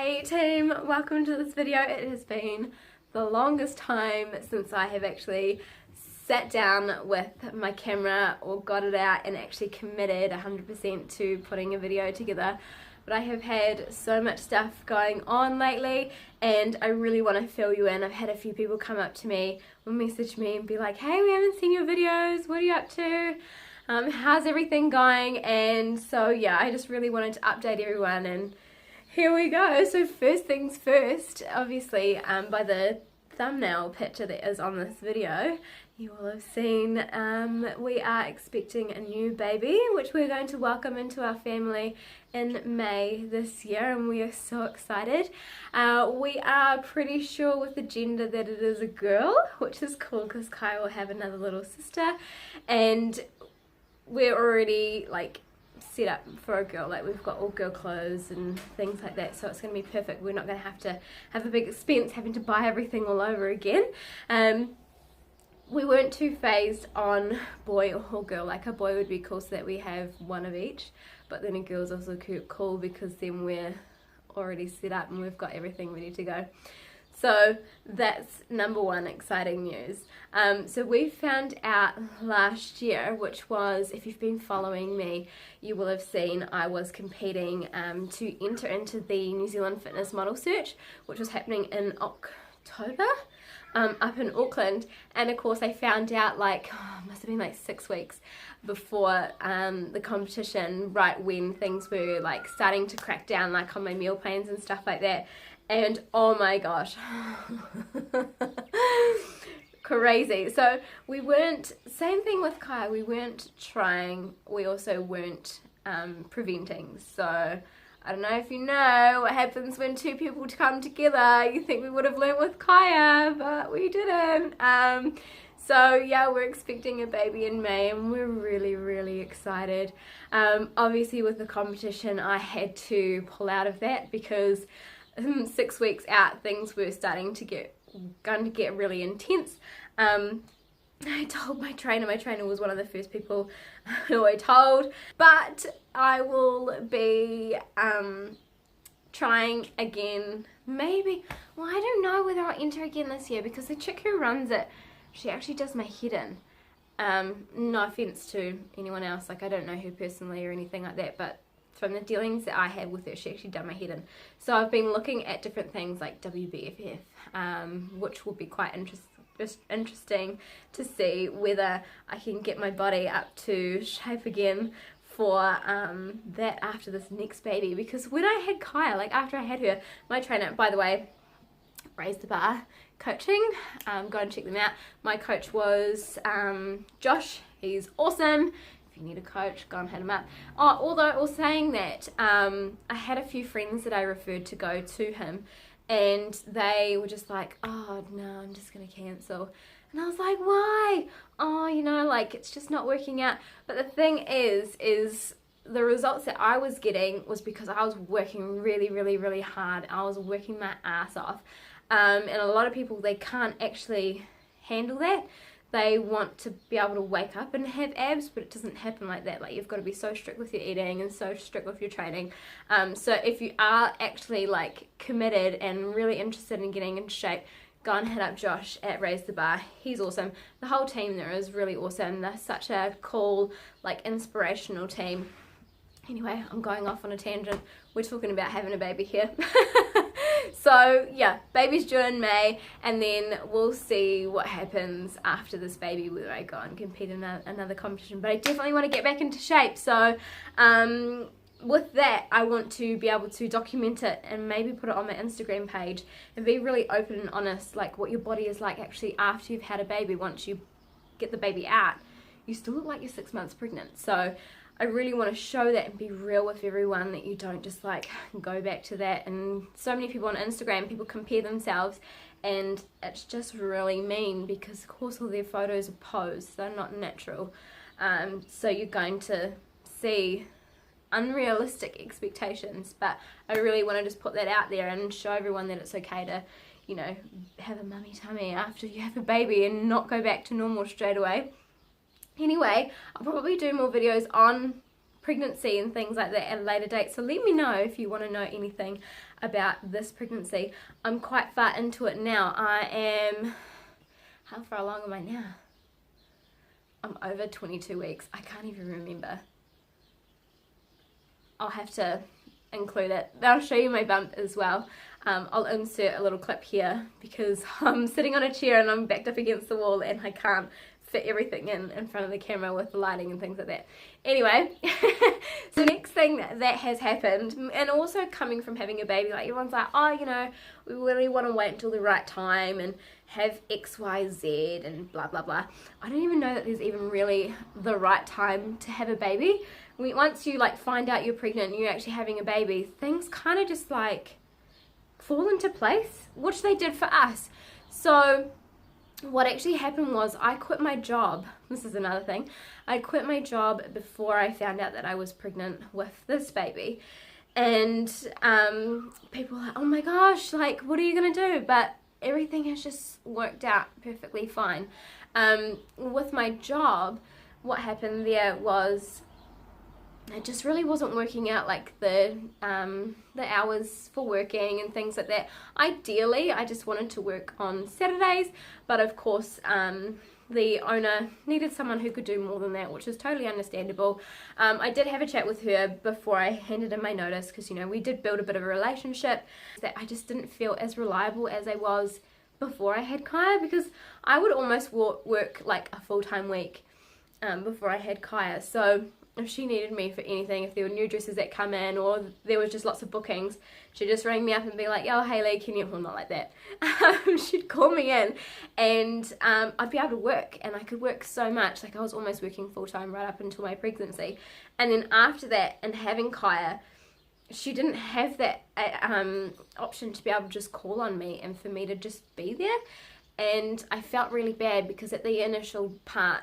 Hi team, welcome to this video. It has been the longest time since I have actually sat down with my camera or got it out and actually committed 100% to putting a video together. But I have had so much stuff going on lately and I really want to fill you in. I've had a few people come up to me or message me and be like, hey, we haven't seen your videos, what are you up to? How's everything going? And so yeah, I just really wanted to update everyone, and here we go. So first things first, obviously by the thumbnail picture that is on this video, you will have seen we are expecting a new baby, which we're going to welcome into our family in May this year, and we are so excited. We are pretty sure with the gender that it is a girl, which is cool because Kai will have another little sister, and we're already like set up for a girl. Like, we've got all girl clothes and things like that, so it's going to be perfect. We're not going to have a big expense having to buy everything all over again. We weren't too phased on boy or girl. Like, a boy would be cool so that we have one of each, but then a girl's also cool because then we're already set up and we've got everything ready to go. So that's number one exciting news. So we found out last year, which was, if you've been following me, you will have seen I was competing to enter into the New Zealand Fitness Model Search, which was happening in October up in Auckland. And of course I found out like, must have been like 6 weeks before the competition, right when things were like starting to crack down like on my meal plans and stuff like that. And oh my gosh, crazy. So we weren't, same thing with Kai, we weren't trying, we also weren't preventing. So I don't know if you know what happens when two people come together. You think we would have learnt with Kaya, but we didn't. So yeah, we're expecting a baby in May and we're really excited. Obviously with the competition I had to pull out of that because 6 weeks out things were going to get really intense. I told my trainer was one of the first people who I told, but I will be trying again, maybe. Well, I don't know whether I'll enter again this year because the chick who runs it, she actually does my head in. No offense to anyone else, like I don't know her personally or anything like that, but from the dealings that I had with her, she actually done my head in. So I've been looking at different things like WBFF, which will be quite interesting to see whether I can get my body up to shape again for that after this next baby. Because when I had Kaya, like after I had her, my trainer, by the way, Raised the Bar coaching, go and check them out. My coach was Josh. He's awesome. You need a coach, go and hit him up. Although saying that, I had a few friends that I referred to go to him and they were just like, oh no, I'm just gonna cancel. And I was like, why? Oh, you know, like it's just not working out. But the thing is the results that I was getting was because I was working really hard. I was working my ass off. And a lot of people, they can't actually handle that. They want to be able to wake up and have abs, but it doesn't happen like that. Like, you've got to be so strict with your eating and so strict with your training. So if you are actually like committed and really interested in getting into shape, go and hit up Josh at Raise the Bar. He's awesome. The whole team there is really awesome. They're such a cool, like inspirational team. Anyway, I'm going off on a tangent. We're talking about having a baby here. So yeah, baby's due in May, and then we'll see what happens after this baby, whether I go and compete in another competition. But I definitely want to get back into shape. So with that, I want to be able to document it and maybe put it on my Instagram page and be really open and honest, like what your body is like actually after you've had a baby. Once you get the baby out, you still look like you're 6 months pregnant. So I really want to show that and be real with everyone, that you don't just like go back to that. And so many people on Instagram, people compare themselves and it's just really mean because of course all their photos are posed, they're not natural. So you're going to see unrealistic expectations, but I really want to just put that out there and show everyone that it's okay to, you know, have a mummy tummy after you have a baby and not go back to normal straight away. Anyway, I'll probably do more videos on pregnancy and things like that at a later date, so let me know if you want to know anything about this pregnancy. I'm quite far into it now. How far along am I now? I'm over 22 weeks. I can't even remember. I'll have to include it. I'll show you my bump as well. I'll insert a little clip here because I'm sitting on a chair and I'm backed up against the wall and I can't fit everything in front of the camera with the lighting and things like that. Anyway, so next thing that has happened, and also coming from having a baby, like everyone's like, oh, you know, we really want to wait until the right time and have X, Y, Z and blah, blah, blah. I don't even know that there's even really the right time to have a baby. Once you like find out you're pregnant and you're actually having a baby, things kind of just like fall into place, which they did for us. So what actually happened was I quit my job. This is another thing. I quit my job before I found out that I was pregnant with this baby. And people were like, oh my gosh, like, what are you going to do? But everything has just worked out perfectly fine. With my job, what happened there was it just really wasn't working out, like the hours for working and things like that. Ideally, I just wanted to work on Saturdays, but of course, the owner needed someone who could do more than that, which is totally understandable. I did have a chat with her before I handed in my notice because, you know, we did build a bit of a relationship that I just didn't feel as reliable as I was before I had Kaya, because I would almost work like a full-time week before I had Kaya. So if she needed me for anything, if there were new dresses that come in or there was just lots of bookings, she'd just ring me up and be like, yo, Hayley, can you, well, not like that. She'd call me in and I'd be able to work, and I could work so much. Like I was almost working full-time right up until my pregnancy. And then after that, and having Kaya, she didn't have that option to be able to just call on me and for me to just be there. And I felt really bad because at the initial part,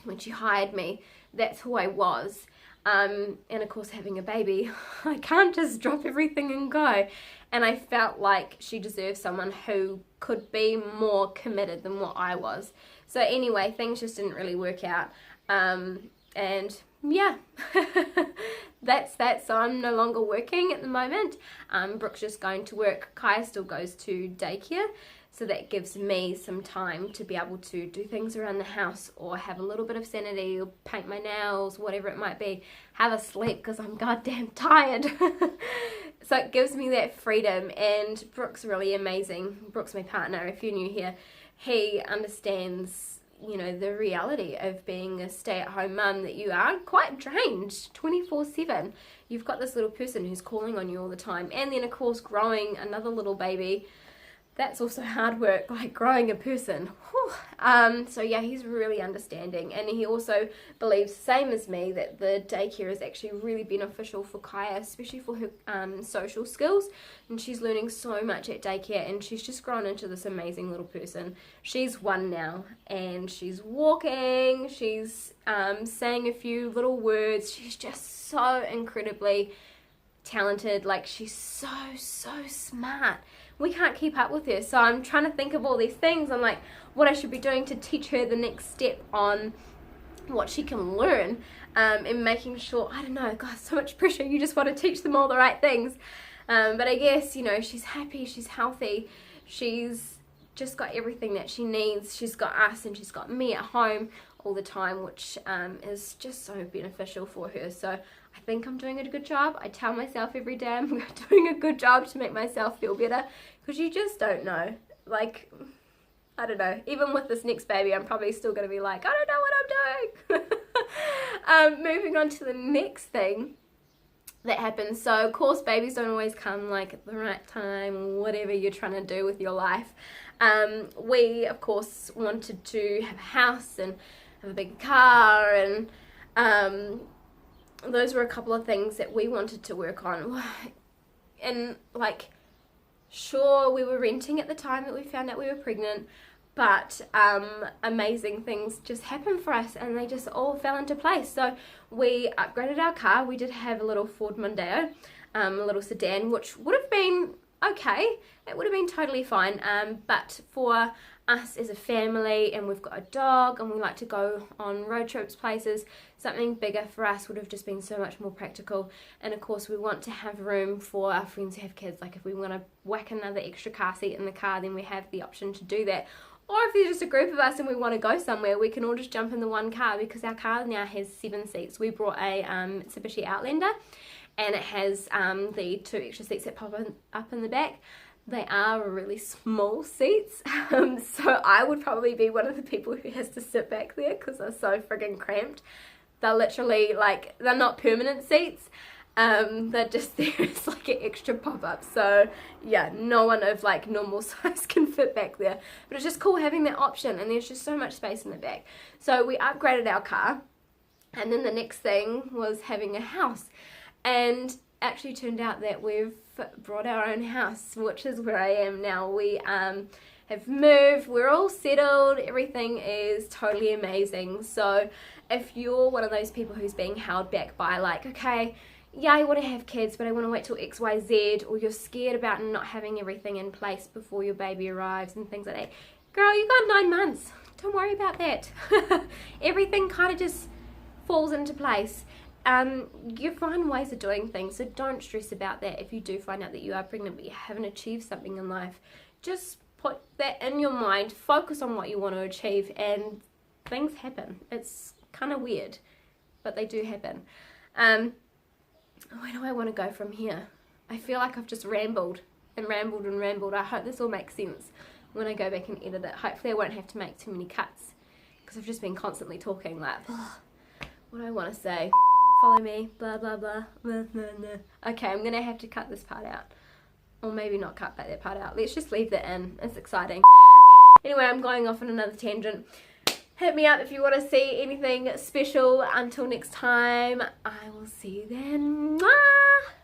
when she hired me, that's who I was. And of course, having a baby, I can't just drop everything and go. And I felt like she deserved someone who could be more committed than what I was. So anyway, things just didn't really work out. And yeah, that's that. So I'm no longer working at the moment. Brooke's just going to work. Kaya still goes to daycare. So that gives me some time to be able to do things around the house or have a little bit of sanity or paint my nails, whatever it might be. Have a sleep because I'm goddamn tired. So it gives me that freedom, and Brooke's really amazing. Brooke's my partner, if you're new here. He understands, you know, the reality of being a stay-at-home mum, that you are quite drained 24/7. You've got this little person who's calling on you all the time, and then of course growing another little baby. That's also hard work, like growing a person. So yeah, he's really understanding, and he also believes, same as me, that the daycare is actually really beneficial for Kaya, especially for her social skills. And she's learning so much at daycare, and she's just grown into this amazing little person. She's 1 now, and she's walking, she's saying a few little words. She's just so incredibly talented. Like, she's so smart. We can't keep up with her, so I'm trying to think of all these things. I'm like, what I should be doing to teach her the next step on what she can learn, and making sure, I don't know, God, so much pressure. You just want to teach them all the right things, but I guess, you know, she's happy, she's healthy, she's just got everything that she needs. She's got us and she's got me at home all the time, which is just so beneficial for her. So I think I'm doing a good job. I tell myself every day I'm doing a good job to make myself feel better, because you just don't know. Like, I don't know, even with this next baby, I'm probably still going to be like, I don't know what I'm doing. Moving on to the next thing that happens. So of course, babies don't always come like at the right time, whatever you're trying to do with your life. We of course wanted to have a house and have a big car, and those were a couple of things that we wanted to work on. And like, sure, we were renting at the time that we found out we were pregnant, but amazing things just happened for us, and they just all fell into place. So we upgraded our car. We did have a little Ford Mondeo, a little sedan, which would have been okay. It would have been totally fine, but for us as a family, and we've got a dog and we like to go on road trips places, something bigger for us would have just been so much more practical. And of course we want to have room for our friends who have kids. Like if we want to whack another extra car seat in the car, then we have the option to do that. Or if there's just a group of us and we want to go somewhere, we can all just jump in the one car, because our car now has 7 seats. We brought a Mitsubishi Outlander, and it has the 2 extra seats that pop up in the back. They are really small seats, so I would probably be one of the people who has to sit back there because they're so friggin' cramped. They're literally like, they're not permanent seats. They're just there as like an extra pop-up, so yeah, no one of like normal size can fit back there, but it's just cool having that option, and there's just so much space in the back. So we upgraded our car, and then the next thing was having a house, and actually turned out that we've brought our own house, which is where I am now. We have moved, we're all settled, everything is totally amazing. So if you're one of those people who's being held back by like, okay, yeah, I want to have kids, but I want to wait till XYZ, or you're scared about not having everything in place before your baby arrives and things like that. Girl, you got 9 months. Don't worry about that. Everything kind of just falls into place. You find ways of doing things, so don't stress about that. If you do find out that you are pregnant but you haven't achieved something in life, just put that in your mind, focus on what you want to achieve, and things happen. It's kind of weird, but they do happen. Where do I want to go from here? I feel like I've just rambled and rambled and rambled. I hope this all makes sense when I go back and edit it. Hopefully I won't have to make too many cuts, because I've just been constantly talking like, what do I want to say? Follow me, blah blah blah, blah, blah, blah. Okay, I'm gonna have to cut this part out, or maybe not cut that part out. Let's just leave that in. It's exciting. Anyway, I'm going off on another tangent. Hit me up if you want to see anything special. Until next time, I will see you then. Mwah!